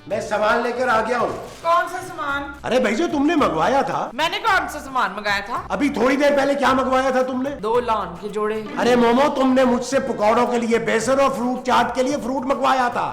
मैं सामान लेकर आ गया हूँ। कौन सा सामान? अरे भाई जो तुमने मंगवाया था। मैंने कौन सा सामान मंगाया था? अभी थोड़ी देर पहले क्या मंगवाया था तुमने? 2 लॉन के जोड़े। अरे मोमो, तुमने मुझसे पकौड़ों के लिए बेसन और फ्रूट चाट के लिए फ्रूट मंगवाया था।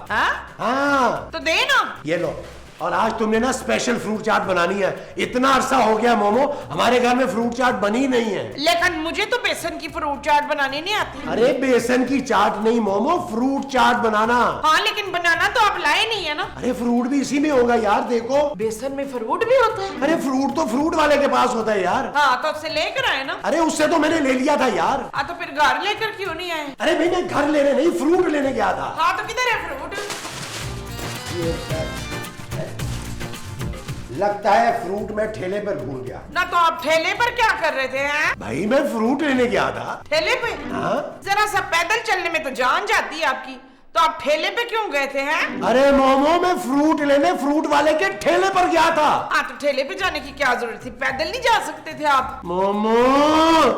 हाँ तो दे ना। ये लो। और आज तुमने ना स्पेशल फ्रूट चाट बनानी है। इतना अरसा हो गया मोमो, हमारे घर में फ्रूट चाट बनी नहीं है। लेकिन मुझे तो बेसन की फ्रूट चाट बनानी नहीं आती। अरे बेसन की चाट नहीं मोमो, फ्रूट चाट बनाना। हाँ लेकिन बनाना तो आप लाए नहीं है ना। अरे फ्रूट भी इसी में होगा यार, देखो। बेसन में फ्रूट भी होता है? अरे फ्रूट तो फ्रूट वाले के पास होता है यार। हाँ तो उससे लेकर आए ना। अरे उससे तो मैंने ले लिया था यार। तो फिर घर लेकर क्यों नहीं आए? अरे भाई मैं घर लेने नहीं, फ्रूट लेने गया था। हाँ तो किधर है फ्रूट? लगता है फ्रूट मैं ठेले पर भूल गया। ना तो आप ठेले पर क्या कर रहे थे? हैं? भाई मैं फ्रूट लेने गया था। ठेले पे? हाँ? जरा सा पैदल चलने में तो जान जाती है आपकी, तो आप ठेले पे क्यों गए थे? हैं? अरे मोमो, मैं फ्रूट लेने फ्रूट वाले के ठेले पर गया था। तो ठेले पे जाने की क्या जरूरत थी? पैदल नहीं जा सकते थे आप? मोमो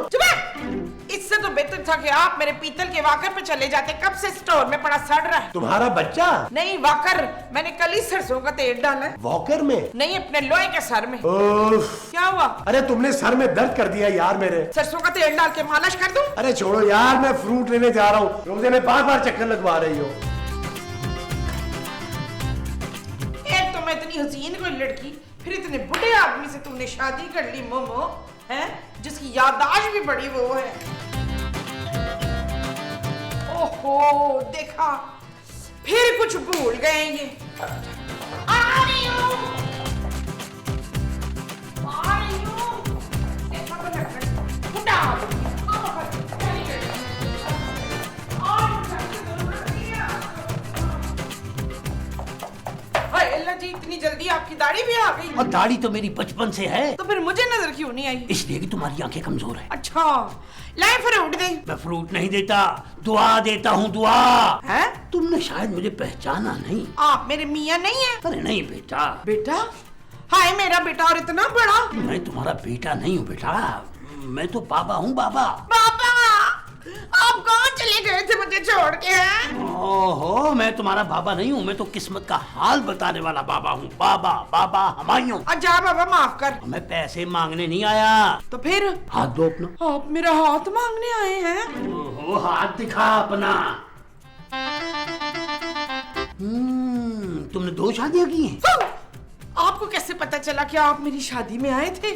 चुप है। इससे तो बेहतर था कि आप मेरे पीतल के वाकर पे चले जाते। कब से स्टोर में पड़ा सड़ रहा है। तुम्हारा बच्चा? नहीं वाकर, मैंने कल ही सरसों का तेल डाला है। वॉकर में? नहीं, अपने लोहे के सर में। क्या हुआ? अरे तुमने सर में दर्द कर दिया यार मेरे। सरसों का तेल डाल के मालिश कर दूं? अरे छोड़ो यार, मैं फ्रूट लेने जा रहा हूँ। रोजे में बार चक्कर लगवा रही हो। एक तो मैं इतनी हसीन कोई लड़की, फिर इतने बुढ़े आदमी से तुमने शादी कर ली मोमो, है जिसकी याददाश्त भी बड़ी वो है। ओहो देखा, फिर कुछ भूल गए ये। आ रही हूं। देखा तो लग बुढ़ा जी, इतनी जल्दी आपकी दाढ़ी भी आ गई? और दाढ़ी तो मेरी बचपन से है। तो फिर मुझे नजर क्यों नहीं आई? इसलिए कि तुम्हारी आंखें कमजोर है। अच्छा, लाए फ्रूट दे। मैं फ्रूट नहीं देता, दुआ देता हूँ, दुआ। है? तुमने शायद मुझे पहचाना नहीं। आप मेरे मियाँ नहीं है? अरे नहीं बेटा। बेटा? हाय मेरा बेटा, और इतना बड़ा? मैं तुम्हारा बेटा नहीं हूँ बेटा, मैं तो बाबा हूँ, बाबा। बाबा, आप कहाँ चले गए थे मुझे छोड़ के? हैं? ओहो, मैं तुम्हारा बाबा नहीं हूँ, मैं तो किस्मत का हाल बताने वाला बाबा हूँ। बाबा बाबा हमायूं। अच्छा बाबा माफ कर। मैं पैसे मांगने नहीं आया। तो फिर? हाथ दो अपना। आप मेरा हाथ मांगने आए हैं? ओहो, हाथ दिखा अपना। तुमने 2 शादियां की हैं? आपको कैसे पता चला कि आप मेरी शादी में आए थे?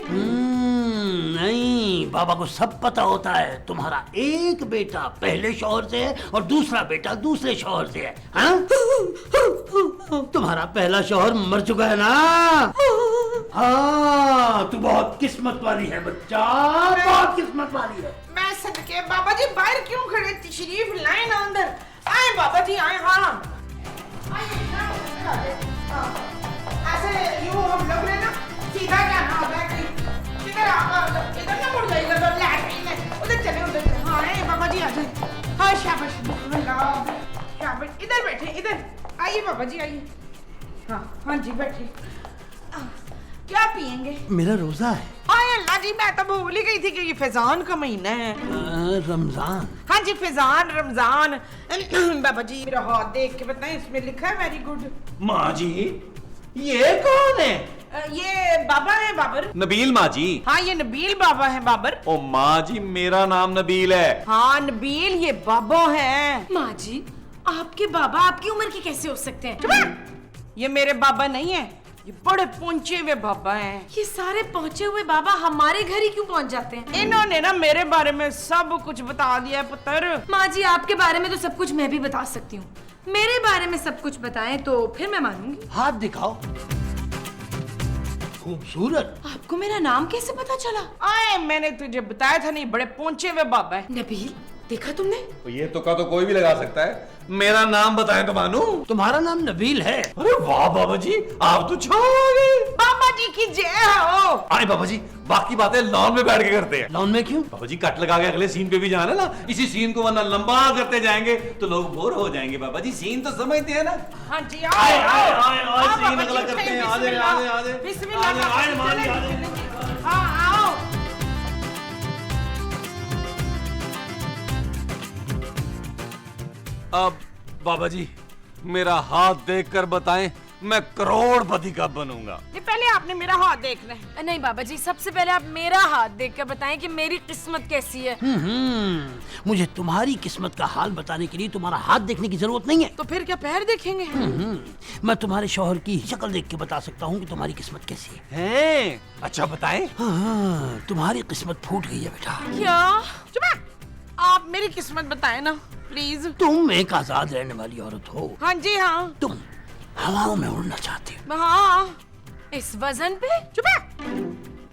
नहीं, बाबा को सब पता होता है। तुम्हारा एक बेटा पहले शौहर से है और दूसरा बेटा दूसरे शौहर से है। हाँ? तुम्हारा पहला शौहर मर चुका है ना? हाँ, तू बहुत किस्मत वाली है बच्चा, बहुत किस्मत वाली है। मैं सदके बाबा जी बाहर क्यों खड़े? तशरीफ लाए ना अंदर। आए बाबा जी आए। हाँ ऐसे यूं हम लोग ने ना सीधा जाना होता है कहीं। किधर आप इधर ना मुड़ जाइएगा, तो लैट्रिन है उधर चले, उधर। हाँ बाबा जी आ जाए। हाँ शाबाश, शाबाश। इधर बैठे, इधर आइए बाबा जी आइए। हाँ हाँ जी बैठिए। क्या पियेंगे? मेरा रोजा है। हाय अल्लाह जी, मैं तो भूल ही गई थी कि ये फैजान का महीना है। रमजान। हाँ जी फैजान, रमजान। बाबा जी मेरा हाथ देख के बताएं, इसमें लिखा है वेरी गुड। माँ जी, ये कौन है? ये बाबा है बाबर। नबील माँ जी। हाँ ये नबील बाबा है बाबर। ओ माँ जी, मेरा नाम नबील है। हाँ नबील, ये बाबा है। माँ जी, आपके बाबा आपकी उम्र के कैसे हो सकते हैं? चुप है। ये मेरे बाबा नहीं है, ये बड़े पहुंचे हुए बाबा हैं। ये सारे पहुंचे हुए बाबा हमारे घर ही क्यों पहुंच जाते हैं? इन्होंने ना मेरे बारे में सब कुछ बता दिया है पुत्र। माँ जी, आपके बारे में तो सब कुछ मैं भी बता सकती हूँ, मेरे बारे में सब कुछ बताएं तो फिर मैं मानूंगी। हाथ दिखाओ। खूबसूरत। आपको मेरा नाम कैसे पता चला? आए, मैंने तुझे बताया था नहीं, बड़े पहुंचे हुए बाबा है। नबील, देखा तुमने? तो ये तुक्का तो कोई भी लगा सकता है। मेरा नाम बताएं तो मानू। तुम्हारा नाम नबील है। अरे वाह बाबा जी, आप तो छा गए। बाबा जी की जय हो। आए बाबा जी, बाकी बातें लॉन में बैठ के करते हैं। लॉन में क्यों? बाबा जी कट लगा के अगले सीन पे भी जाना है ना, इसी सीन को वरना लंबा करते जाएंगे तो लोग बोर हो जाएंगे। बाबा जी सीन तो समझते हैं ना। हाँ जी आए आए आए आए, आओ सीन बाबा अगला जी, करते हैं। बिस्मिल्लाह, आजे आजे आजे बिस्मिल्लाह, आजे बाबा आए जी, मान जी, चले, आजे। चले। हाँ आओ। अब बाबा जी मेरा हाथ देखकर बताएं मैं करोड़पति कब बनूंगा। नहीं, पहले आपने मेरा हाथ देखना है। नहीं बाबा जी, सबसे पहले आप मेरा हाथ देख कर बताएं कि मेरी किस्मत कैसी है। मुझे तुम्हारी किस्मत का हाल बताने के लिए तुम्हारा हाथ देखने की जरूरत नहीं है। तो फिर क्या पैर देखेंगे? मैं तुम्हारे शौहर की शक्ल देख के बता सकता हूँ कि तुम्हारी किस्मत कैसी है। हैं? अच्छा बताएं। हाँ, तुम्हारी किस्मत फूट गई है बेटा। क्या? चुप! आप मेरी किस्मत बताएं ना प्लीज। तुम एक आजाद रहने वाली औरत हो। हाँ जी हाँ। तुम हवाओं में उड़ना चाहती हो। हाँ। इस वजन पे? चुप!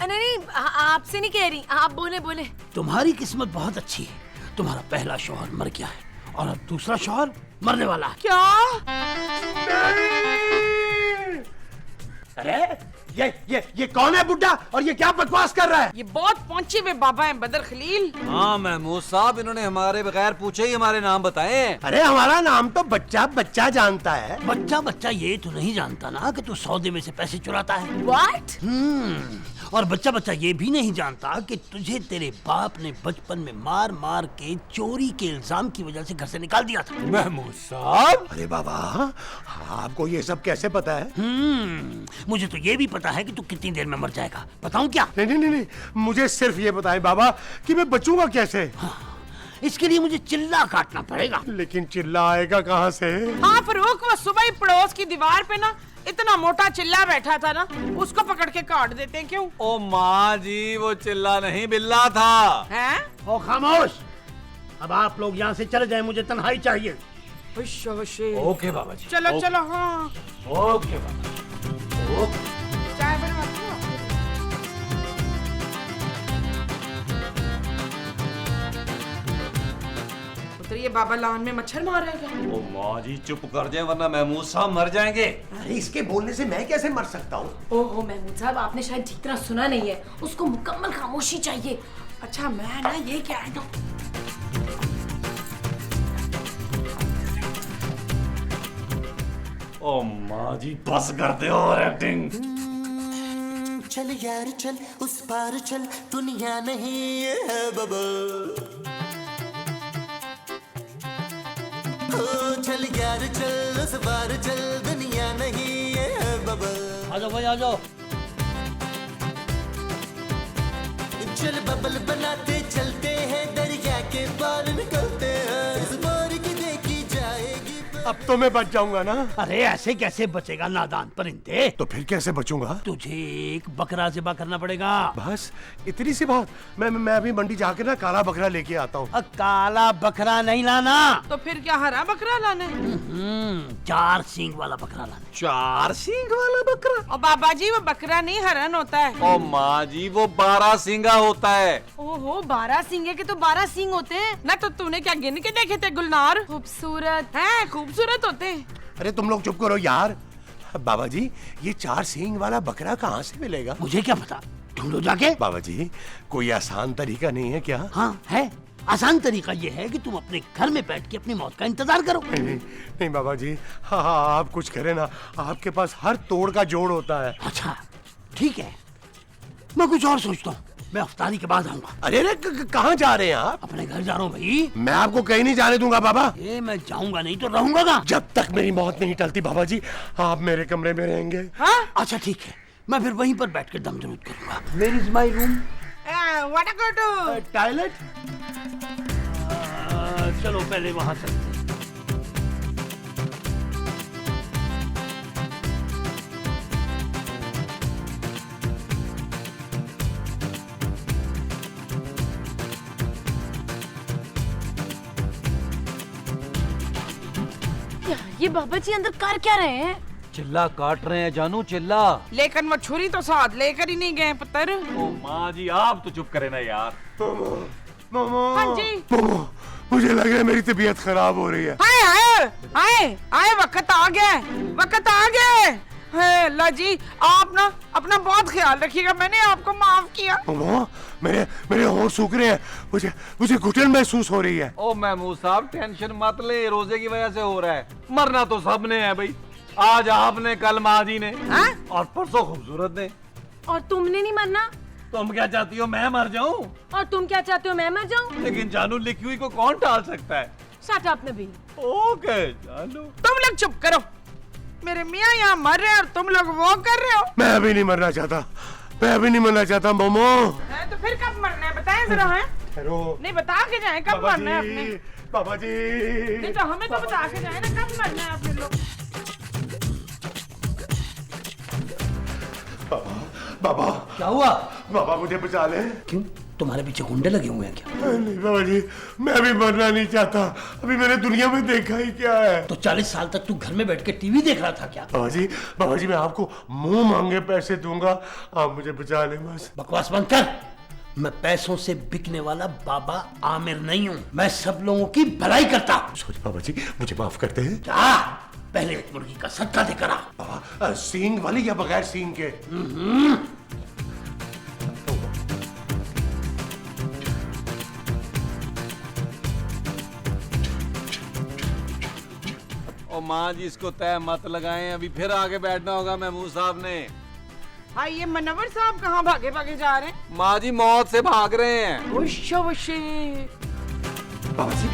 नहीं, आपसे नहीं कह रही, आप बोले बोले। तुम्हारी किस्मत बहुत अच्छी है। तुम्हारा पहला शौहर मर गया है और अब दूसरा शौहर मरने वाला है। क्या? अरे ये कौन है बुड्ढा और ये क्या बकवास कर रहा है? ये बहुत पहुंचे हुए बाबा हैं बदर खलील। हाँ महमूद साहब, इन्होंने हमारे बगैर पूछे ही हमारे नाम बताए। अरे हमारा नाम तो बच्चा बच्चा जानता है। बच्चा ये तो नहीं जानता ना कि तू सौदे में से पैसे चुराता है। What? और बच्चा ये भी नहीं जानता कि तुझे तेरे बाप ने बचपन में मार मार के चोरी के इल्जाम की वजह से घर से निकाल दिया था। महमूद साहब, अरे बाबा, आपको ये सब कैसे पता है? मुझे तो ये भी पता है कि तू कितनी देर में मर जाएगा। बताऊं क्या? नहीं, मुझे सिर्फ ये बताएं बाबा कि मैं बचूंगा कैसे। इसके लिए मुझे चिल्ला काटना पड़ेगा। लेकिन चिल्ला आएगा कहाँ से? हाँ फरूक, वो सुबह ही पड़ोस की दीवार पे ना इतना मोटा चिल्ला बैठा था ना, उसको पकड़ के काट देते हैं। क्यों? ओ माँ जी, वो चिल्ला नहीं बिल्ला था। हैं? ओ खामोश, अब आप लोग यहाँ से चले जाएं, मुझे तन्हाई चाहिए। ओके बाबा जी। चलो चलो। हाँ ओके बाबा। चाय बनवाती हो? उतरिए, बाबा लान में मच्छर मार रहा है क्या? ओ माँ जी चुप कर जाए वरना महमूद साहब मर जाएंगे। अरे इसके बोलने से मैं कैसे मर सकता हूँ? ओहो महमूद साहब, आपने शायद ठीक तरह सुना नहीं है। उसको मुकम्मल खामोशी चाहिए। अच्छा मैं ना ये क्या है तो ओ माँ जी बस करते हो एक्टिंग। चल यार चल उस पार चल, दुनिया नहीं ये है बबल। ओ चल यार चल उस पार चल, दुनिया नहीं ये है बबल। आ जाओ भाई, आ जाओ। चल बबल बनाते चलते हैं, दरिया के पार निकलते हैं। इस बार की देखी जाएगी। अब तो मैं बच जाऊंगा ना? अरे ऐसे कैसे बचेगा नादान परिंदे? तो फिर कैसे बचूंगा? तुझे एक बकरा ज़िबा करना पड़ेगा। बस इतनी सी बात? मैं अभी मंडी जाकर ना काला बकरा लेके आता हूँ। काला बकरा नहीं लाना। तो फिर क्या हरा बकरा लाना है? 4 सींग वाला बकरा लाना। 4 सींग वाला बकरा? और बाबा जी वो बकरा नहीं हरन होता है। ओ माँ जी वो 12 सींगा होता है। ओहो 12 सींगे के तो 12 सींग होते हैं ना। तो तूने क्या गिन के देखे थे गुलनार? खूबसूरत हैं, खूबसूरत होते हैं। अरे तुम लोग चुप करो यार। बाबा जी ये 4 सींग वाला बकरा कहाँ से मिलेगा? मुझे क्या पता, ढूंढो जाके। बाबा जी कोई आसान तरीका नहीं है क्या? हाँ है, आसान तरीका ये है कि तुम अपने घर में बैठ के अपनी मौत का इंतजार करो। नहीं बाबा जी, हाँ आप कुछ करें ना, आपके पास हर तोड़ का जोड़ होता है। अच्छा ठीक है, मैं कुछ और सोचता हूँ। मैं अफ्तारी के बाद आऊंगा। अरे कहाँ जा रहे हैं आप? अपने घर जा रहा हूँ भाई। मैं आपको कहीं नहीं जाने दूंगा बाबा। ये मैं जाऊंगा नहीं तो रहूंगा कहाँ? जब तक मेरी मौत नहीं टलती बाबा जी, आप मेरे कमरे में रहेंगे। हाँ? अच्छा ठीक है, मैं फिर वहीं पर बैठ कर दम दरूद करूंगा। Where is my room? What a good. Toilet? चलो पहले वहां चलते हैं। ये बाबा जी अंदर कर क्या रहे हैं? चिल्ला काट रहे हैं जानू, चिल्ला। लेकिन वो छुरी तो साथ लेकर ही नहीं गए पुत्र। ओ माँ जी आप तो चुप करे ना यार। मोमो, हाँ जी। मोमो, मुझे लग रहा है मेरी तबीयत खराब हो रही है। आए आए आए आए, वक्त आ गया, वक्त आ गया है। अल्लाह जी आप ना अपना बहुत ख्याल रखिएगा, मैंने आपको माफ किया। मोमो, मेरे होंठ सूख रहे हैं, मुझे घुटन महसूस हो रही है। ओ महमूद साहब टेंशन मत ले, रोजे की वजह से हो रहा है। मरना तो सबने है भाई, आज आपने, कल माँ जी ने, और परसों खूबसूरत ने। और तुमने नहीं मरना? तुम क्या चाहती हो मैं मर जाऊं? और तुम क्या चाहते हो मैं मर जाऊं? लेकिन जानू लिखी हुई को कौन टाल सकता है? शट अप नबी। ओके जानू। तुम लोग चुप करो, मेरे मेरे मियाँ यहाँ मर रहे हैं और तुम लोग वो कर रहे हो। मैं अभी नहीं मरना चाहता, मैं अभी नहीं मरना चाहता मोमो। हैं, तो फिर कब मरना है बताएं जरा। है ठहरो। नहीं बता के जाए कब बाबा मरना है जी, अपने। बाबा जी। नहीं तो हमें तो बता के जाए ना कब मरना है अपने लोग। बाबा, बाबा, क्या हुआ? बाबा मुझे बचा ले। क्यों, तुम्हारे पीछे गुंडे लगे हुए हैं क्या? नहीं बाबा जी, मैं अभी मरना नहीं चाहता। अभी मैंने दुनिया में देखा ही क्या है। तो 40 साल तक तू घर में बैठ के टीवी देख रहा था क्या? बाबा जी मैं आपको मुंह मांगे पैसे दूंगा, आप मुझे बचा ले बस। बकवास बंद कर। मैं पैसों से बिकने वाला बाबा आमिर नहीं हूँ, मैं सब लोगों की भलाई करता हूँ। सॉरी बाबा जी, मुझे माफ करते हैं। जा, पहले एक मुर्गी का सट्टा देकर आ। बाबा सींग वाली या बगैर सींग के? और माँ जी इसको तय मत लगाएं, अभी फिर आगे बैठना होगा महमूद साहब ने। हाँ ये मनवर साहब कहाँ भागे भागे जा रहे हैं? माँ जी मौत से भाग रहे हैं। बाबा जी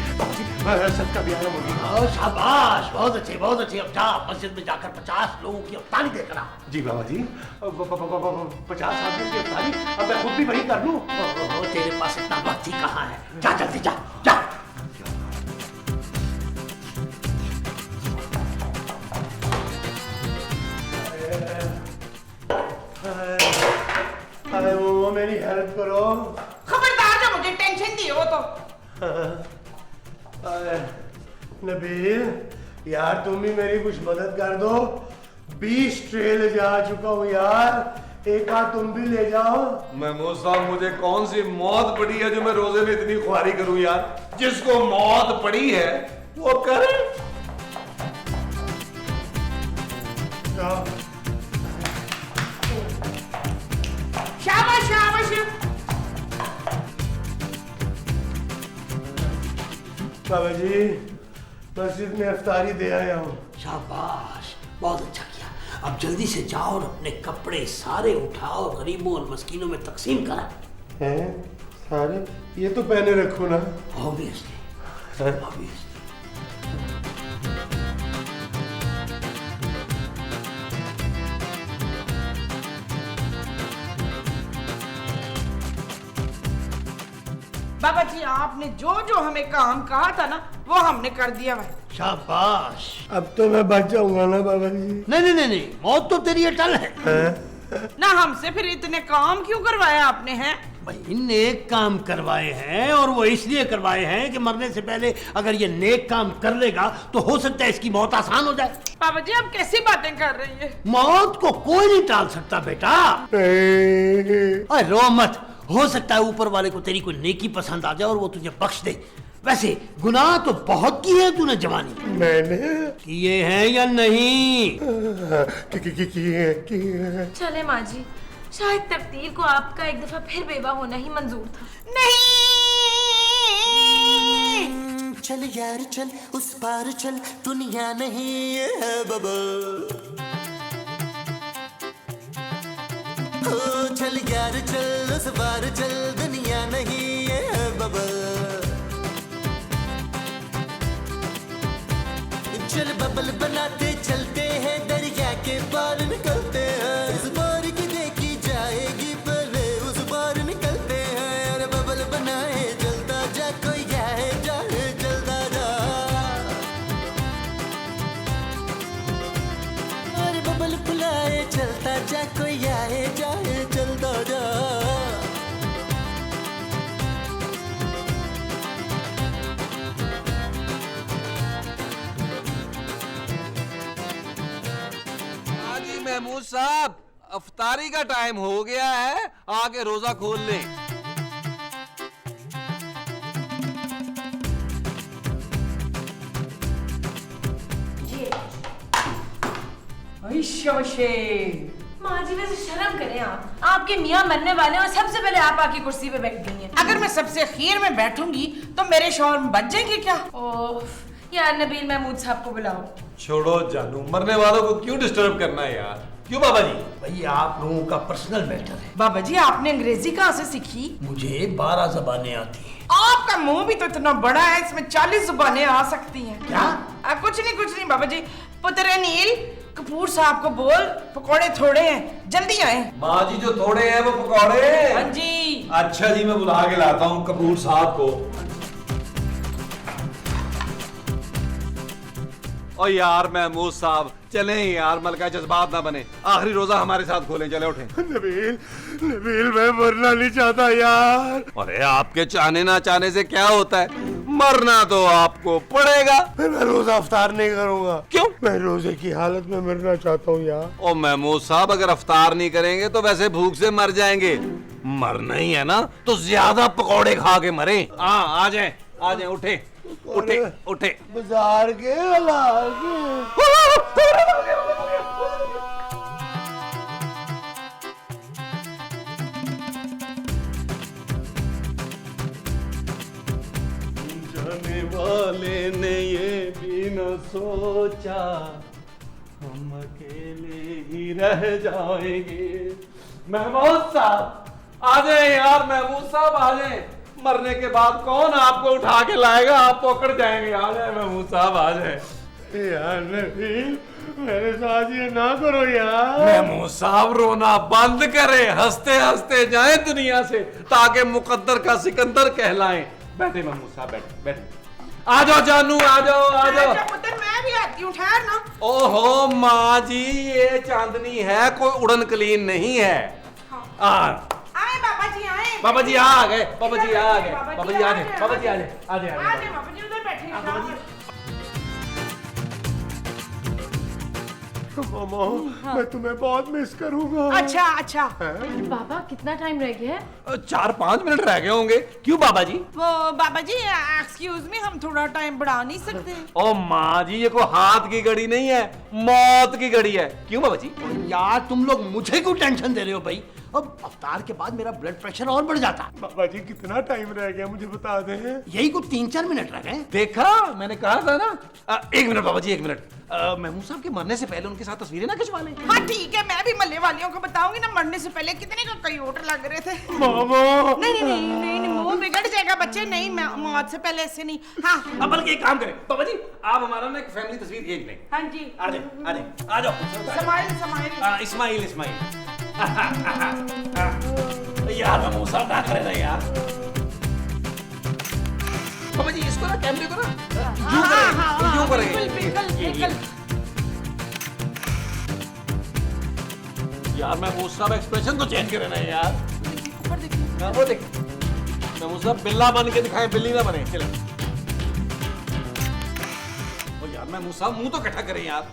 सबका भी आया मुर्गी। शाबाश, बहुत अच्छे बहुत अच्छे। अब जा मस्जिद में जाकर 50 लोगों की अफ्तारी देकर आ। जी बाबा जी, 50 आदमी की अफ्तारी, अब मैं खुद भी वही कर लूं। तेरे पास इतना वक्त ही कहाँ है? जा जल्दी जा जा। अरे वो मेरी हेल्प करो। खबरदार ना मुझे टेंशन दी हो तो। नबील यार तुम भी मेरी कुछ मदद कर दो। 20 ट्रे ले जा चुका हूँ यार, एक आध तुम भी ले जाओ। महमूद साहब मुझे कौन सी मौत पड़ी है जो मैं रोजे में इतनी ख्वारी करूं यार? जिसको मौत पड़ी है वो करे। शाबाश शाबाश। बाबा जी मस्जिद में अफ्तारी दे आया हूँ। शाबाश, बहुत अच्छा किया। अब जल्दी से जाओ और अपने कपड़े सारे उठाओ, गरीबों और मस्कीनों में तकसीम करा। हैं सारे? ये तो पहने रखो ना। Obviously obviously. बाबा जी आपने जो जो हमें काम कहा था ना वो हमने कर दिया भाई। शाबाश। अब तो मैं बच जाऊंगा ना बाबा जी? नहीं नहीं नहीं नहीं, मौत तो तेरी अटल है। ना हमसे फिर इतने काम क्यों करवाया आपने? हैं भाई नेक काम करवाए हैं, और वो इसलिए करवाए हैं कि मरने से पहले अगर ये नेक काम कर लेगा तो हो सकता है इसकी मौत आसान हो जाए। बाबा जी आप कैसी बातें कर रही है? मौत को कोई नहीं टाल सकता बेटा। अरे रो मत, हो सकता है ऊपर वाले को तेरी कोई नेकी पसंद आ जाए और वो तुझे बख्श दे। वैसे गुनाह तो बहुत किए हैं तूने जवानी। मैंने किए हैं या नहीं? चले माँ जी, शायद तकदीर को आपका एक दफा फिर बेवा होना ही मंजूर था। नहीं चल यार चल उस पार चल, दुनिया नहीं ये है बबल। ओ चल यार चल उस पार चल, दुनिया नहीं ये है बबल। चल बबल बनाते चलते हैं, दरिया के पार निकलते हैं। इस पार की देखी जाएगी पहले उस पार निकलते हैं। अरे बबल बनाए चलता जा, कोई आए जाए चलता जा। अरे बबल फुलाए चलता जा, कोई आए जाए चलता जा। महमूद साहब अफ्तारी का टाइम हो गया है, आके रोजा खोल लें। माँ जी वैसे शर्म करें आप, आपके मियाँ मरने वाले हैं और सबसे पहले आप आके कुर्सी पे बैठ गई हैं। अगर मैं सबसे अखीर में बैठूंगी तो मेरे शौहर बच जाएंगे क्या? ओह यार नबील महमूद साहब को बुलाओ। छोड़ो जानू, मरने वालों को क्यों डिस्टर्ब करना है यार? क्यों बाबा जी? भाई आप लोगों का पर्सनल मैटर है। बाबा जी आपने अंग्रेजी कहाँ से सीखी? मुझे 12 ज़बानें आती हैं। आपका मुंह भी तो इतना बड़ा है, इसमें 40 जुबानें आ सकती हैं। क्या? कुछ नहीं बाबा जी, पुत्र अनिल, कपूर साहब को बोल पकोड़े थोड़े हैं, जल्दी आए। माँ जी जो थोड़े हैं वो पकौड़े। हाँ जी। अच्छा जी, मैं बुला के लाता हूँ कपूर साहब को। ओ यार महमूद साहब, चले यार, मलका जज्बात ना बने, आखिरी रोजा हमारे साथ खोलें, चले उठे। नबील मैं मरना नहीं चाहता यार। अरे आपके चाहने ना चाहने से क्या होता है, मरना तो आपको पड़ेगा। मैं रोजा अफ्तार नहीं करूंगा। क्यों? मैं रोजे की हालत में मरना चाहता हूँ यार। ओ महमूद साहब, अगर अफ्तार नहीं करेंगे तो वैसे भूख से मर जाएंगे। मरना ही है ना तो ज्यादा पकौड़े खा के मरे। हाँ आ जाए उठे उठे उठे। बाजार के हलाल के। जाने वाले ने ये भी न सोचा हम अकेले ही रह जाएंगे। महमूद साहब आ जाए यार, महमूद साहब आ जाए। मरने के बाद कौन आपको उठा के लाएगा, आप पकड़ जाएंगे। आ जाए महमूद साहब, आ जाए। यार नबील मेरे साथ ये ना करो यार। महमूद साहब रोना बंद करें, हंसते हंसते जाए दुनिया से, ताकि मुकद्दर का सिकंदर कहलाएं। बैठे महमूद साहब, बैठे बैठे। आ जाओ जानू, आ जाओ आ जाओ। अच्छा पुत्र, मैं भी आती हूँ, ठहर ना। ओहो माँ जी, ये चांदनी है, कोई उड़न कलीन नहीं है। आए बाबा जी, आए। बाबा जी आ गए, बाबा जी आ गए, बाबा बाबा जी जी आ आ गए, गए, बाबा जी आ गए, आ जाए आ जाए बाबा जी, उधर बैठे हैं, बाबा जी। मामा मैं तुम्हें बहुत मिस करूंगा। अच्छा अच्छा। बाबा कितना टाइम रह गया है? 4-5 मिनट रह गए होंगे। क्यों बाबा जी? वो बाबा जी एक्सक्यूज मी, हम थोड़ा टाइम बढ़ा नहीं सकते? ओ माँ जी, ये कोई हाथ की घड़ी नहीं है, मौत की घड़ी है। क्यों बाबा जी? यार तुम लोग मुझे क्यों टेंशन दे रहे हो भाई? अब अफ्तार के बाद मेरा ब्लड प्रेशर और बढ़ जाता। बाबा जी कितना टाइम रह गया मुझे बता दें। यही कुछ 3-4 मिनट रह गए। देखा, मैंने कहा था ना। 1 मिनट बाबा जी, 1 मिनट। महमूद साहब के मरने से पहले उनके साथ तस्वीरें ना खिंचवा लें। हाँ ठीक है, मैं भी मल्ले वालियों को बताऊंगी ना, मरने से पहले कितने का क्यूट लग रहे थे। मामा नहीं नहीं नहीं नहीं, नहीं मुंह बिगड़ जाएगा बच्चे, नहीं मौत से पहले ऐसे नहीं। हाँ अब बल्कि एक काम करें बाबा जी, आप हमारा ना एक फैमिली तस्वीर खींच लें। हाँ जी, आ जाए आ जाए, आ जाओ। समाइल समाइल। इस्माइल इस्माइल। यार महमूद साहब ना करें ना यार। बाबा जी इसको ना कैमरे को ना यूं करें, यूं करेंगे। बिल्कुल बिल्कुल। यार महमूद साहब एक्सप्रेशन तो चेंज करें ना यार। ऊपर देखिए। हाँ, वो देख, महमूद साहब बिल्ला बन के दिखाएं, बिल्ली ना बने। चले ओ यार महमूद साहब मुंह तो इकट्ठा करें यार।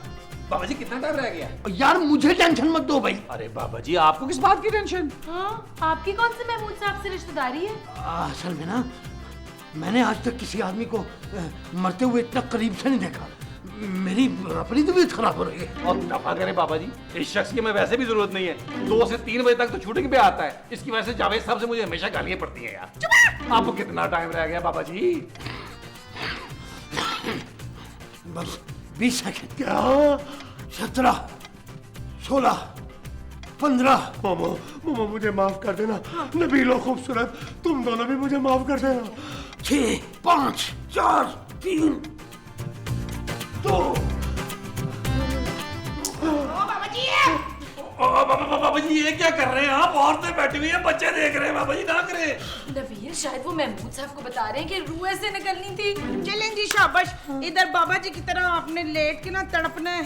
बाबा जी कितना टाइम रह गया? यार मुझे टेंशन मत दो भाई। अरे बाबा जी आपको किस बात की टेंशन? हाँ, आपकी कौन से महमूद साहब से रिश्तेदारी है? असल में ना मैंने आज तक किसी आदमी को मरते हुए इतना करीब से नहीं देखा। मेरी अपनी तबीयत खराब हो रही है। और दफा करें बाबा जी, इस शख्स की हमें वैसे भी जरूरत नहीं है। 2 से 3 बजे तक तो शूटिंग पे आता है, इसकी वजह से जावेद साहब से मुझे हमेशा गालियां पड़ती हैं यार। आपको कितना टाइम रह गया बाबा जी? बस 20 सेकंड। क्या? 17, 16, 15। मामा मामा मुझे माफ कर देना। नबीलो खूबसूरत, तुम दोनों भी मुझे माफ कर देना। 6, 5, 4, 3, 2। बाबा जी बाबा जी ये क्या कर रहे हैं आप? औरतें बैठी हुई हैं, बच्चे देख रहे हैं। बाबा जी ना करें। नबील शायद वो महमूद साहब को बता रहे हैं कि रूह से निकलनी थी। चलें जी, शाबाश। इधर बाबा जी की तरह आपने लेट के ना तड़पना है।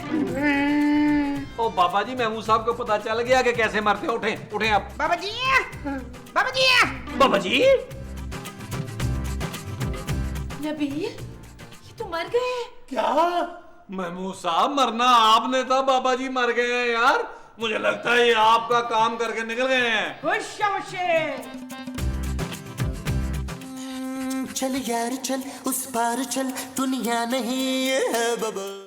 ओ बाबा जी, महमूद साहब को पता चल गया कि कैसे मरते हैं। उठें उठें आप। बाबा जी बाबा जी। बाबा जी नबील ये तो मर गए हैं। क्या? महमूद साहब मरना आपने था, बाबा जी मर गए हैं यार। मुझे लगता है ये आपका काम करके निकल गए हैं। खुश चल यार चल, उस पार चल, दुनिया नहीं है बबल।